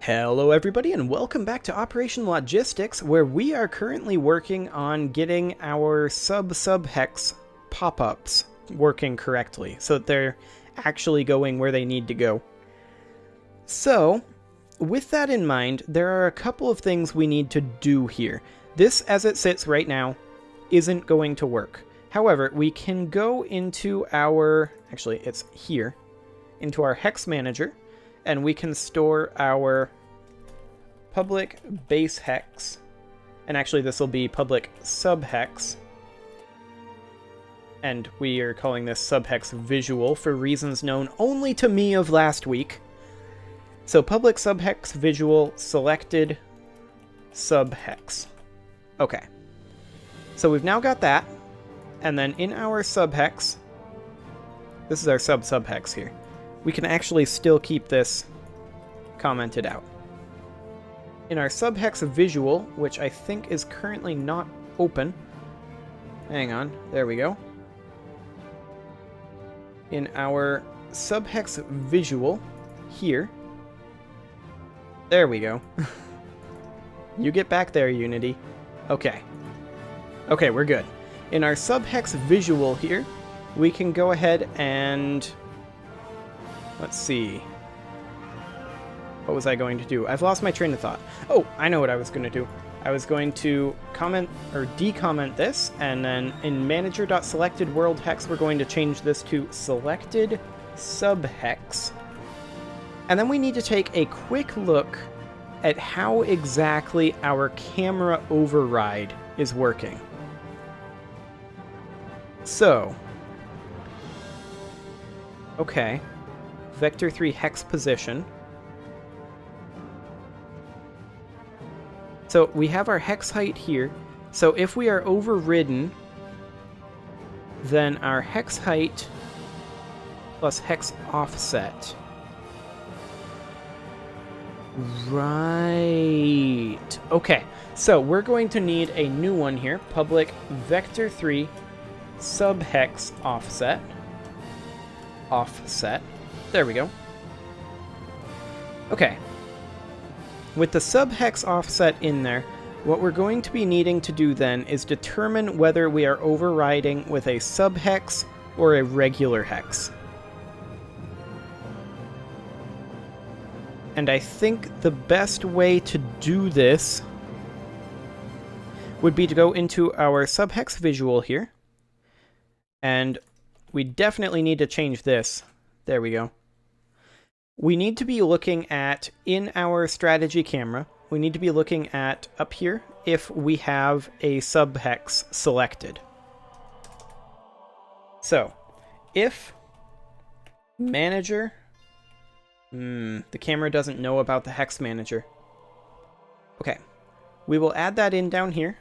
Hello everybody and welcome back to Operation Logistics, where we are currently working on getting our sub-hex pop-ups working correctly, so that they're actually going where they need to go. So, with that in mind, there are a couple of things we need to do here. This, as it sits right now, isn't going to work. However, we can go into our, actually it's here, into our hex manager, and we can store our public base hex, and actually this will be public subhex, and we are calling this subhex visual for reasons known only to me of last week. So public subhex visual selected subhex. Okay, so we've now got that, and then in our subhex, this is our subhex here, we can actually still keep this commented out. In our subhex visual, which I think is currently not open, hang on, there we go. In our subhex visual here, there we go. You get back there, Unity. Okay. Okay, we're good. In our subhex visual here, we can go ahead and let's see. What was I going to do? I've lost my train of thought. Oh, I know what I was going to do. I was going to comment or decomment this, and then in manager.selected world hex, we're going to change this to selected subhex. And then we need to take a quick look at how exactly our camera override is working. So, okay. Vector 3 hex position. So we have our hex height here. So if we are overridden, then our hex height plus hex offset. Right. Okay, so we're going to need a new one here. Public vector 3 subhex offset. Offset. There we go. Okay. With the subhex offset in there, what we're going to be needing to do then is determine whether we are overriding with a subhex or a regular hex. And I think the best way to do this would be to go into our subhex visual here. And we definitely need to change this. There we go. We need to be looking at, in our strategy camera, we need to be looking at up here if we have a subhex selected. So, if manager, the camera doesn't know about the hex manager. Okay, we will add that in down here.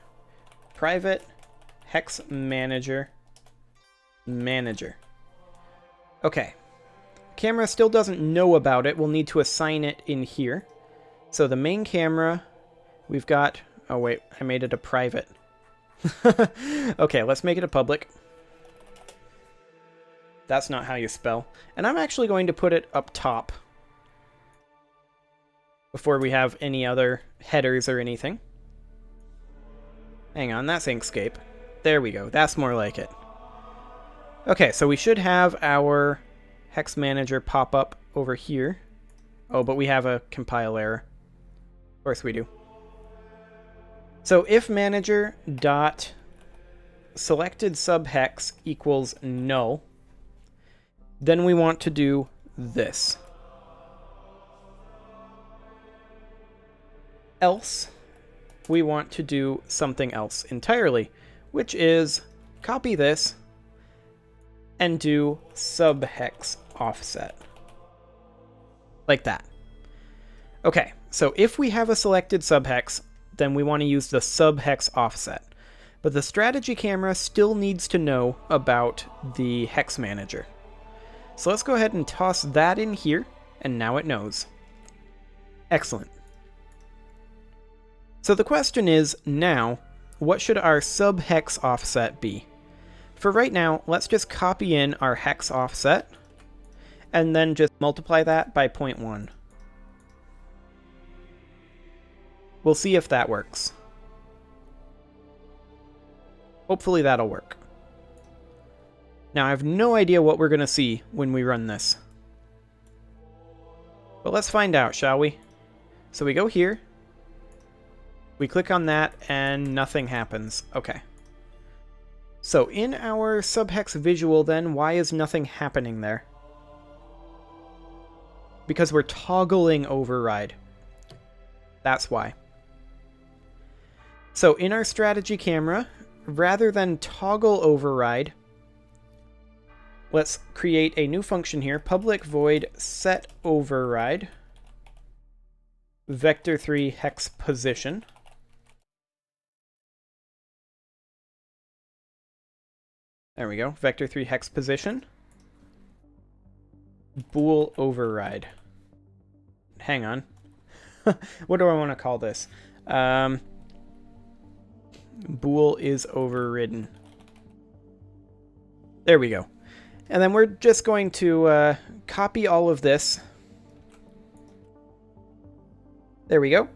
Private hex manager. Okay. Camera still doesn't know about it. We'll need to assign it in here. So the main camera, we've got... Oh wait, I made it a private. Okay, let's make it a public. That's not how you spell. And I'm actually going to put it up top before we have any other headers or anything. Hang on, that's Inkscape. There we go, that's more like it. Okay, so we should have our hex manager pop up over here. Oh, but we have a compile error. Of course we do. So if manager dot selected subhex equals null, then we want to do this. Else, we want to do something else entirely, which is copy this and do subhex offset. Like that. Okay, so if we have a selected subhex, then we want to use the subhex offset. But the strategy camera still needs to know about the hex manager. So let's go ahead and toss that in here, and now it knows. Excellent. So the question is, now, what should our subhex offset be? For right now, let's just copy in our hex offset, and then just multiply that by 0.1. We'll see if that works. Hopefully that'll work. Now, I have no idea what we're going to see when we run this. But let's find out, shall we? So we go here. We click on that, and nothing happens. Okay. So in our subhex visual, then, why is nothing happening there? Because we're toggling override. That's why. So in our strategy camera, rather than toggle override, let's create a new function here, public void set override vector3 hex position. There we go, vector3 hex position. Bool override. Hang on. What do I want to call this? Bool is overridden. There we go. And then we're just going to copy all of this. There we go.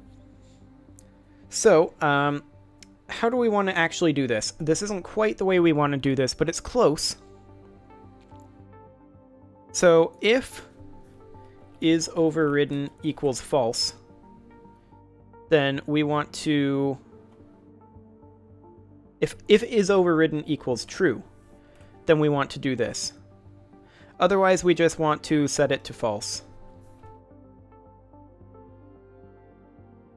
So, how do we want to actually do this? This isn't quite the way we want to do this, but it's close. So, if is overridden equals false, then we want to... If is overridden equals true, then we want to do this. Otherwise, we just want to set it to false.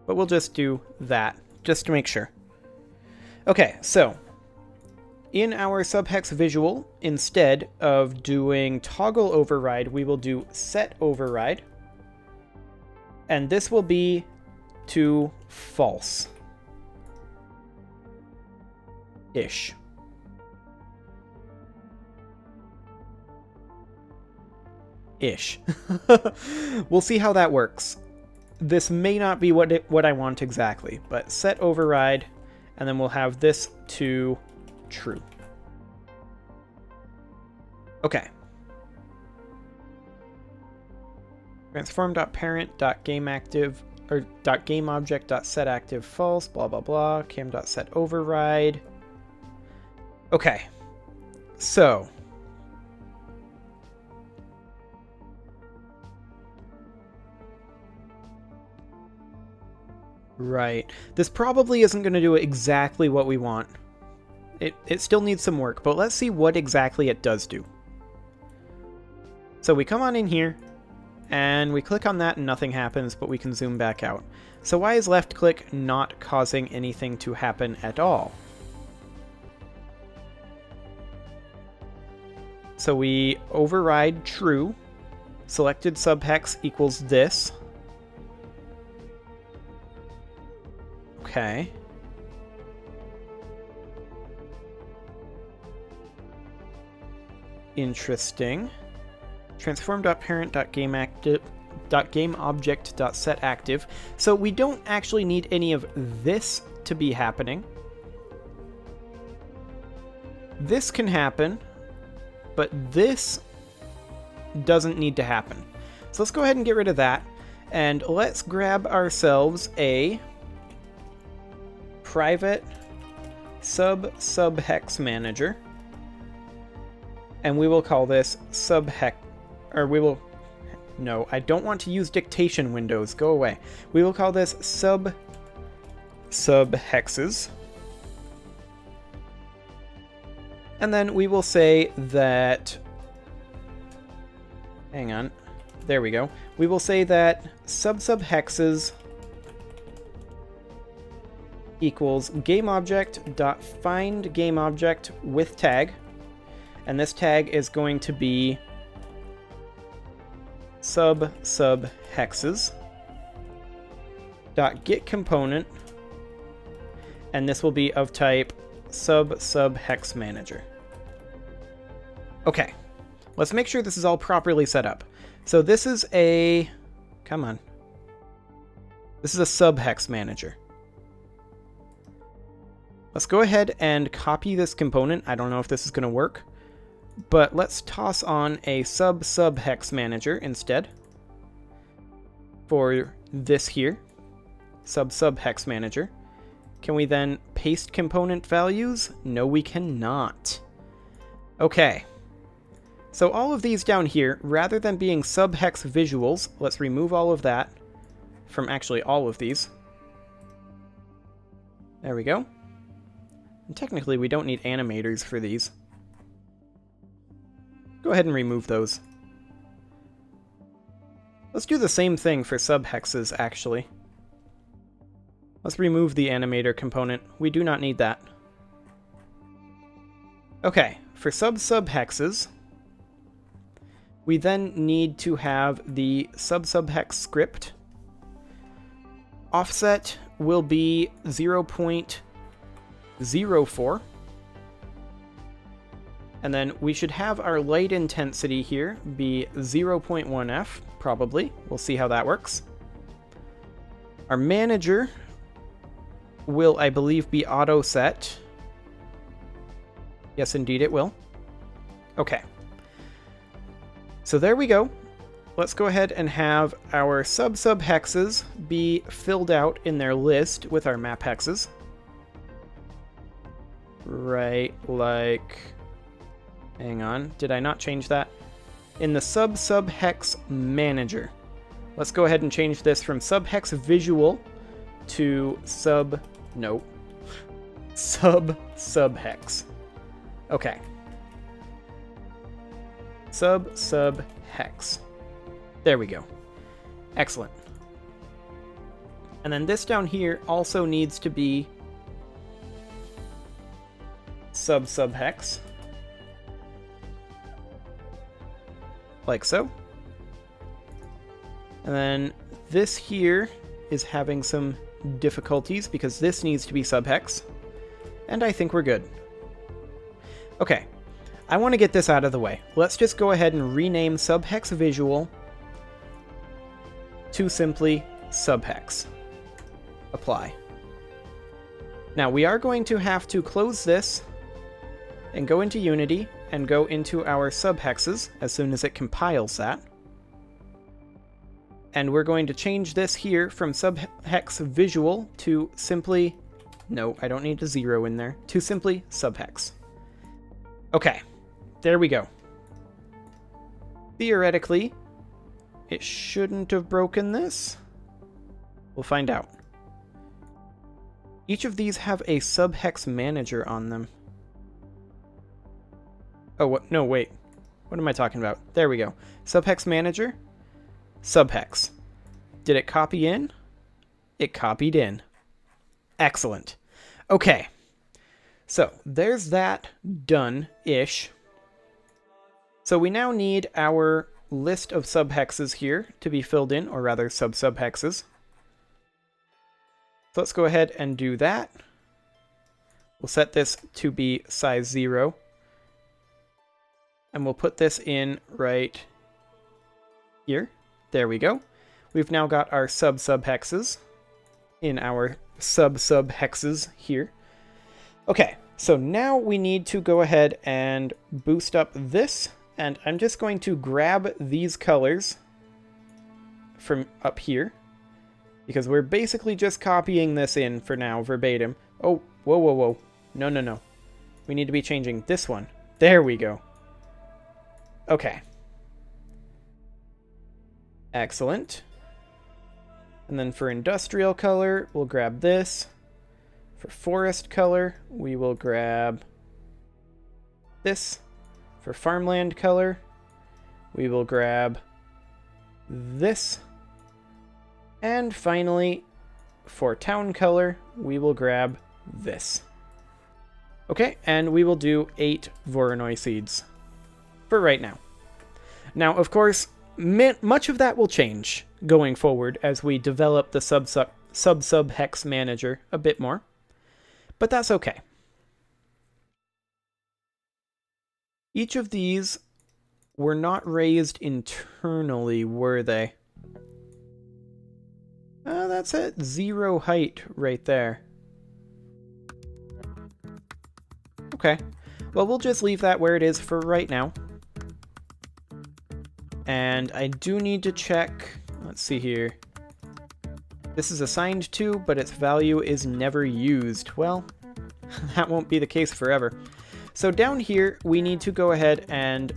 But we'll just do that, just to make sure. Okay, so in our subhex visual, instead of doing toggle override, we will do set override. And this will be to false. Ish. We'll see how that works. This may not be what I want exactly, but set override, and then we'll have this to true. Okay. Transform.parent.gameActive or .gameObject.setActive false, blah blah blah, cam.setOverride. Okay. So right. This probably isn't going to do exactly what we want. It still needs some work, but let's see what exactly it does do. So we come on in here, and we click on that and nothing happens, but we can zoom back out. So why is left click not causing anything to happen at all? So we override true, selected subhex equals this. Okay. Interesting. Transform.parent.gameObject.setActive. So we don't actually need any of this to be happening. This can happen, but this doesn't need to happen. So let's go ahead and get rid of that, and let's grab ourselves a private subhex manager, and we will call this subhex, or we will, no, I don't want to use dictation windows, go away. We will call this subhexes, and then we will say that, hang on, there we go. We will say that subhexes equals GameObject.findGameObject with tag, and this tag is going to be subhexes dot get component, and this will be of type subhex manager. Okay, let's make sure this is all properly set up. So this is a, come on, this is a subhex manager. Let's go ahead and copy this component. I don't know if this is going to work, but let's toss on a subhex manager instead for this here. sub-hex manager. Can we then paste component values? No, we cannot. Okay. So all of these down here, rather than being sub-hex visuals, let's remove all of that from actually all of these. There we go. And technically, we don't need animators for these. Go ahead and remove those. Let's do the same thing for subhexes, actually. Let's remove the animator component. We do not need that. Okay, for subhexes, we then need to have the subhex script. Offset will be 0.04. And then we should have our light intensity here be 0.1f, probably. We'll see how that works. Our manager will, I believe, be auto set. Yes, indeed it will. Okay. So there we go. Let's go ahead and have our subhexes be filled out in their list with our map hexes. Right, like... Hang on, did I not change that? In the subhex manager. Let's go ahead and change this from subhex visual to subhex. Okay. Subhex. There we go. Excellent. And then this down here also needs to be subhex. Like so. And then this here is having some difficulties because this needs to be subhex. And I think we're good. Okay. I want to get this out of the way. Let's just go ahead and rename subhex visual to simply subhex. Apply. Now we are going to have to close this and go into Unity and go into our subhexes as soon as it compiles that. And we're going to change this here from subhex visual to simply, no, I don't need a 0 in there, to simply subhex. Okay, there we go. Theoretically, it shouldn't have broken this. We'll find out. Each of these have a subhex manager on them. Oh, what? No, wait. What am I talking about? There we go. Subhex manager. Subhex. Did it copy in? It copied in. Excellent. Okay. So, there's that done-ish. So we now need our list of subhexes here to be filled in, or rather subhexes. So let's go ahead and do that. We'll set this to be size 0. And we'll put this in right here. There we go. We've now got our subhexes in our subhexes here. Okay, so now we need to go ahead and boost up this. And I'm just going to grab these colors from up here, because we're basically just copying this in for now, verbatim. Oh, whoa. No. We need to be changing this one. There we go. Okay. Excellent. And then for industrial color, we'll grab this. For forest color, we will grab this. For farmland color, we will grab this. And finally, for town color, we will grab this. Okay, and we will do 8 Voronoi seeds for right now. Now, of course, much of that will change going forward as we develop the subhex manager a bit more, but that's okay. Each of these were not raised internally, were they? That's at 0 height right there. Okay, well, we'll just leave that where it is for right now. And I do need to check, let's see here. This is assigned to, but its value is never used. Well, that won't be the case forever. So down here, we need to go ahead and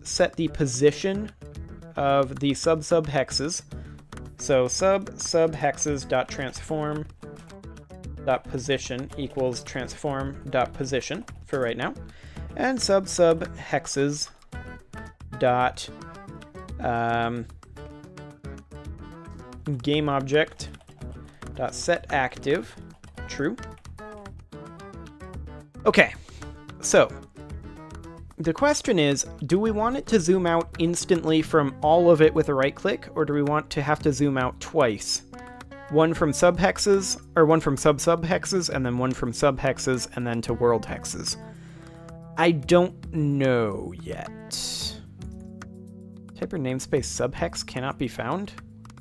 set the position of the sub-hexes. So sub-hexes.transform.position equals transform.position for right now. And sub-hexes dot game object dot set active true. Okay, so the question is, do we want it to zoom out instantly from all of it with a right click, or do we want to have to zoom out twice? One from subhexes, or one from sub-subhexes, and then one from subhexes, and then to world hexes. I don't know yet. Type or namespace subhex cannot be found?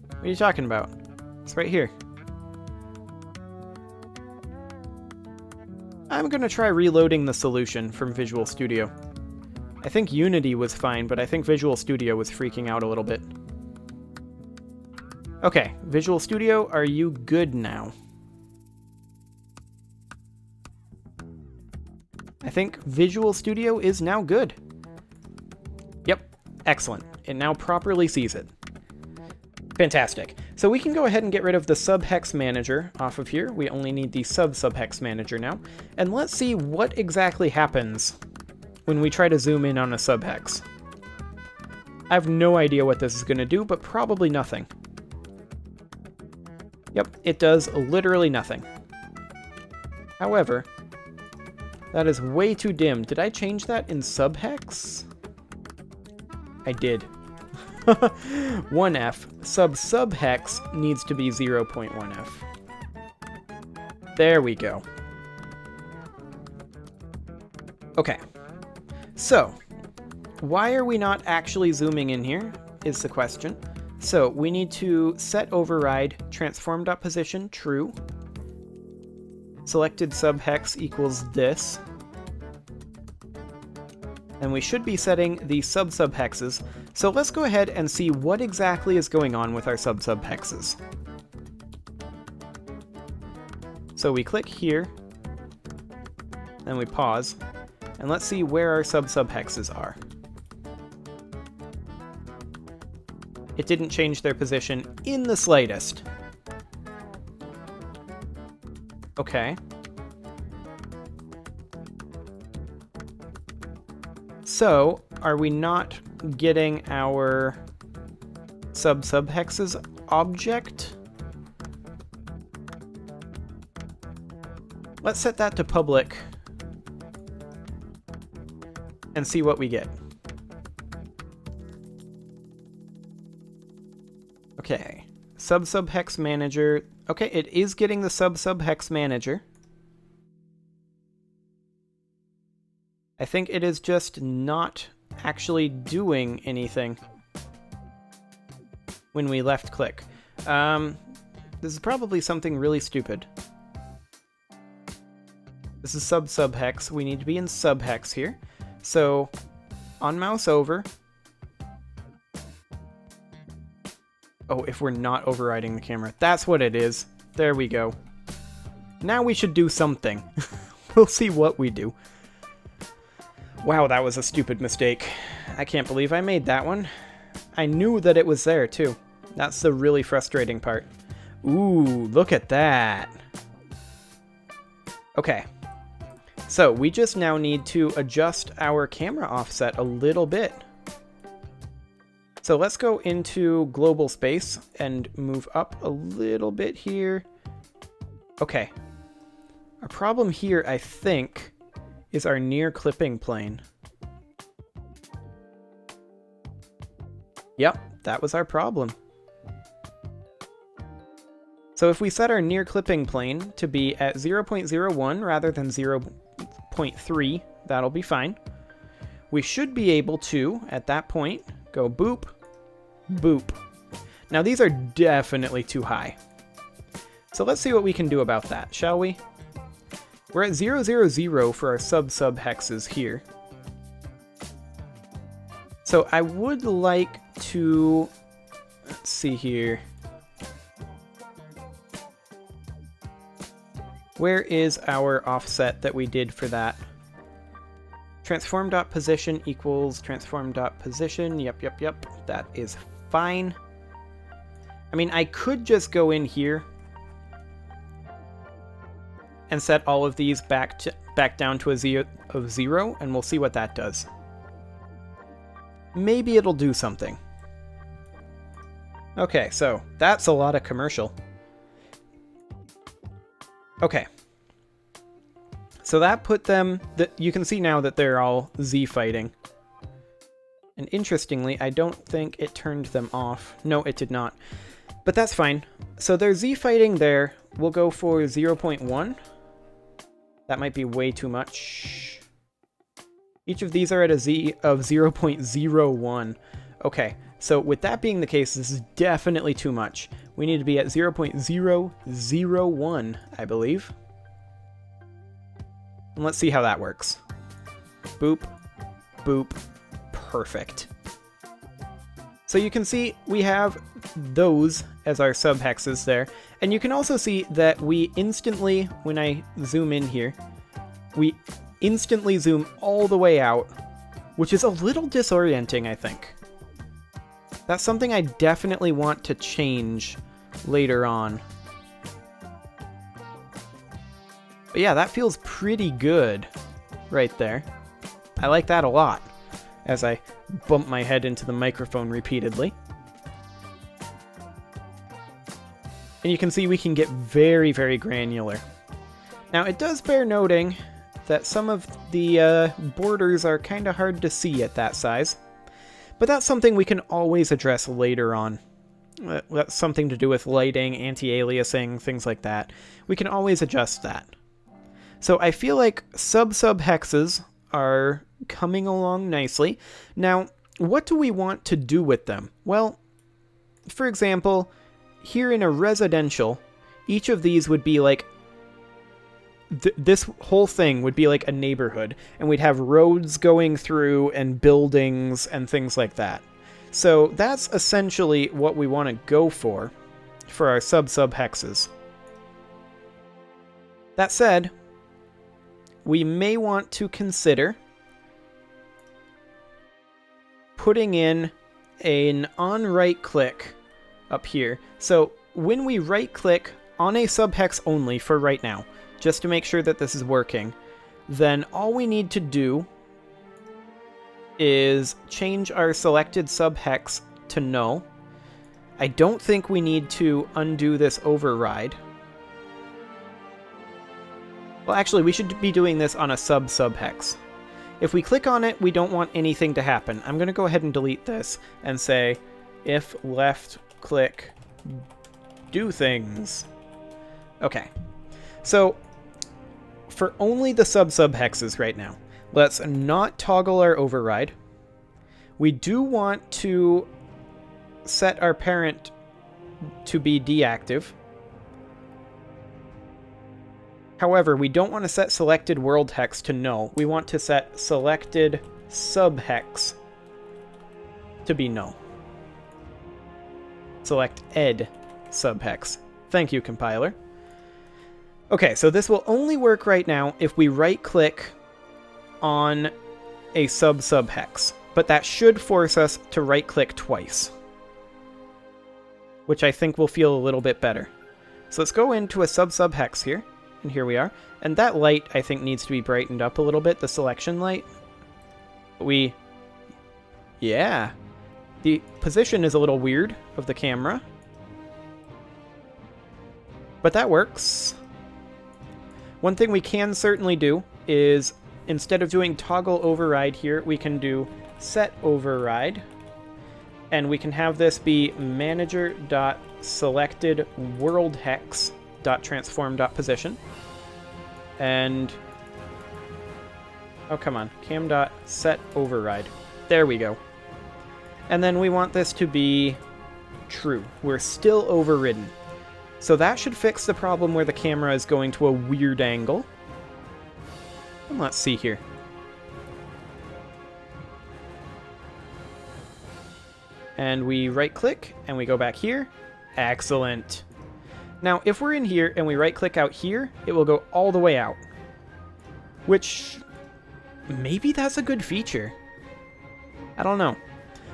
What are you talking about? It's right here. I'm gonna try reloading the solution from Visual Studio. I think Unity was fine, but I think Visual Studio was freaking out a little bit. Okay, Visual Studio, are you good now? I think Visual Studio is now good. Yep, excellent. It now properly sees it. Fantastic. So we can go ahead and get rid of the subhex manager off of here. We only need the sub-subhex manager now. And let's see what exactly happens when we try to zoom in on a subhex. I have no idea what this is going to do, but probably nothing. Yep, it does literally nothing. However, that is way too dim. Did I change that in subhex? I did. 1F. Sub-subhex needs to be 0.1F. There we go. Okay. So, why are we not actually zooming in here is the question. So, we need to set override transform.position true. Selected subhex equals this. And we should be setting the sub-subhexes. So let's go ahead and see what exactly is going on with our sub-subhexes. So we click here, then we pause, and let's see where our sub-subhexes are. It didn't change their position in the slightest. Okay. So, are we not getting our sub-subhexes object? Let's set that to public and see what we get. Okay, sub-subhex manager. Okay, it is getting the sub-subhex manager. I think it is just not actually doing anything when we left click. This is probably something really stupid. This is sub-subhex. We need to be in subhex here. So, on mouse over. Oh, if we're not overriding the camera. That's what it is. There we go. Now we should do something. We'll see what we do. Wow, that was a stupid mistake. I can't believe I made that one. I knew that it was there, too. That's the really frustrating part. Ooh, look at that. Okay. So, we just now need to adjust our camera offset a little bit. So let's go into global space and move up a little bit here. Okay. Our problem here, I think, is our near clipping plane. Yep, that was our problem. So if we set our near clipping plane to be at 0.01 rather than 0.3, that'll be fine. We should be able to, at that point, go boop, boop. Now these are definitely too high. So let's see what we can do about that, shall we? We're at 000 for our sub-subhexes here. So I would like to, let's see here. Where is our offset that we did for that? Transform.position equals transform.position. Yep. That is fine. I mean, I could just go in here and set all of these back down to a zero, and we'll see what that does. Maybe it'll do something. Okay, so that's a lot of commercial. Okay. So that put them... you can see now that they're all Z fighting. And interestingly, I don't think it turned them off. No, it did not. But that's fine. So they're Z fighting there. We'll go for 0.1. That might be way too much. Each of these are at a Z of 0.01. Okay, so with that being the case, this is definitely too much. We need to be at 0.001, I believe. And let's see how that works. Boop, boop, perfect. So you can see we have those as our subhexes there. And you can also see that we instantly, when I zoom in here, we instantly zoom all the way out, which is a little disorienting, I think. That's something I definitely want to change later on. But yeah, that feels pretty good right there. I like that a lot, as I bump my head into the microphone repeatedly. And you can see we can get very, very granular. Now, it does bear noting that some of the borders are kind of hard to see at that size. But that's something we can always address later on. That's something to do with lighting, anti-aliasing, things like that. We can always adjust that. So I feel like sub-hexes are coming along nicely. Now, what do we want to do with them? Well, for example, here in a residential, each of these would be like... this whole thing would be like a neighborhood, and we'd have roads going through and buildings and things like that. So that's essentially what we want to go for our sub-hexes. That said, we may want to consider putting in an on-right click up here. So when we right-click on a subhex only for right now, just to make sure that this is working, then all we need to do is change our selected subhex to null. I don't think we need to undo this override. Well, actually, we should be doing this on a subhex. If we click on it, we don't want anything to happen. I'm going to go ahead and delete this and say, if left click do things. Okay. So, for only the subhexes right now, let's not toggle our override. We do want to set our parent to be deactive. However, we don't want to set selected world hex to null. We want to set selected subhex to be null. Select ed subhex. Thank you, compiler. Okay, so this will only work right now if we right-click on a subhex, but that should force us to right-click twice, which I think will feel a little bit better. So let's go into a subhex here, and here we are. And that light, I think, needs to be brightened up a little bit, the selection light. Yeah. The position is a little weird of the camera, but that works. One thing we can certainly do is, instead of doing toggle override here, we can do set override, and we can have this be manager.selectedWorldHex.transform.position, and oh, come on, cam.setOverride. There we go. And then we want this to be true. We're still overridden. So that should fix the problem where the camera is going to a weird angle. And let's see here. And we right-click, and we go back here. Excellent. Now, if we're in here and we right-click out here, it will go all the way out. Which, maybe that's a good feature. I don't know.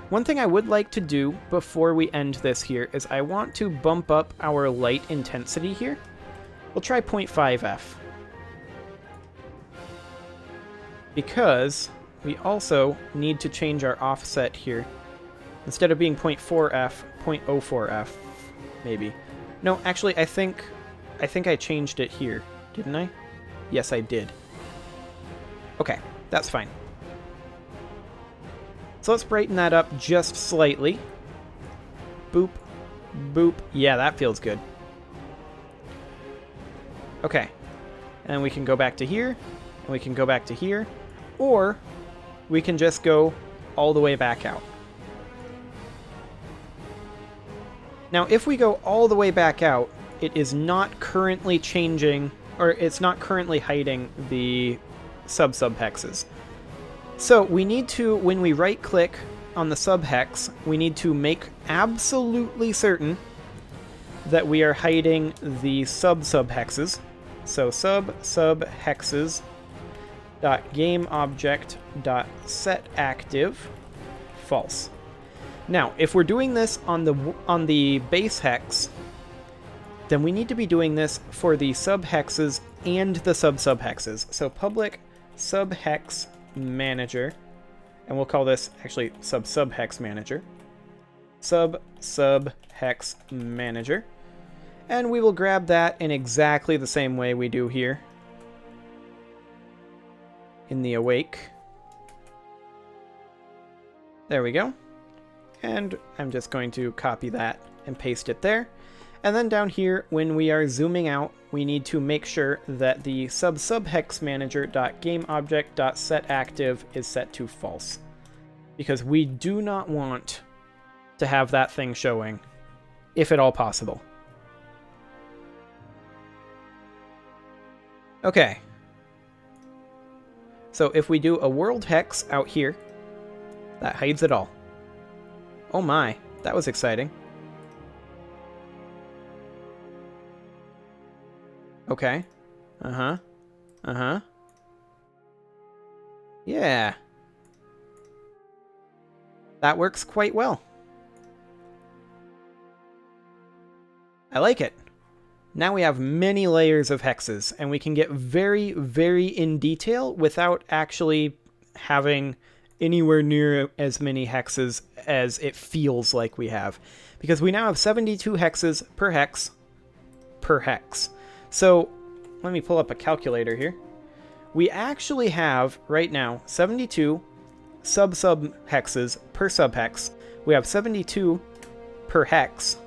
One thing I would like to do before we end this here is I want to bump up our light intensity here. We'll try 0.5F. Because we also need to change our offset here. Instead of being 0.4F, 0.04F, maybe. No, actually, I think I changed it here, didn't I? Yes, I did. Okay, that's fine. So let's brighten that up just slightly. Boop, boop. Yeah, that feels good. Okay, and we can go back to here, and we can go back to here, or we can just go all the way back out. Now, if we go all the way back out, it is not currently changing, or it's not currently hiding the sub-subhexes. So we need to, when we right-click on the subhex, we need to make absolutely certain that we are hiding the sub-subhexes. So sub-subhexes dot game object dot set active false. Now, if we're doing this on the base hex, then we need to be doing this for the subhexes and the sub-subhexes. So public subhex manager, and we'll call this actually sub-subhex manager. Sub-subhex manager. And we will grab that in exactly the same way we do here in the awake. There we go. And I'm just going to copy that and paste it there. And then down here, when we are zooming out, we need to make sure that the sub-subhex manager.gameObject.setActive is set to false. Because we do not want to have that thing showing, if at all possible. Okay. So if we do a world hex out here, that hides it all. Oh my, that was exciting. Okay. Uh-huh. Uh-huh. Yeah. That works quite well. I like it. Now we have many layers of hexes, and we can get very, very in detail without actually having anywhere near as many hexes as it feels like we have. Because we now have 72 hexes per hex. So, let me pull up a calculator here. We actually have, right now, 72 sub-hexes per subhex. We have 72 per hex.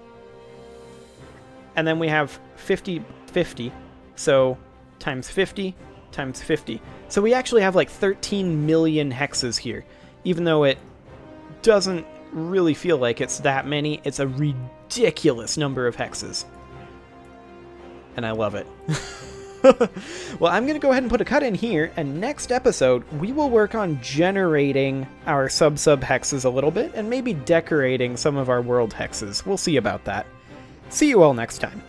And then we have 50, so times 50, times 50. So we actually have like 13 million hexes here. Even though it doesn't really feel like it's that many, it's a ridiculous number of hexes. And I love it. Well, I'm going to go ahead and put a cut in here, and next episode, we will work on generating our sub-hexes a little bit, and maybe decorating some of our world hexes. We'll see about that. See you all next time.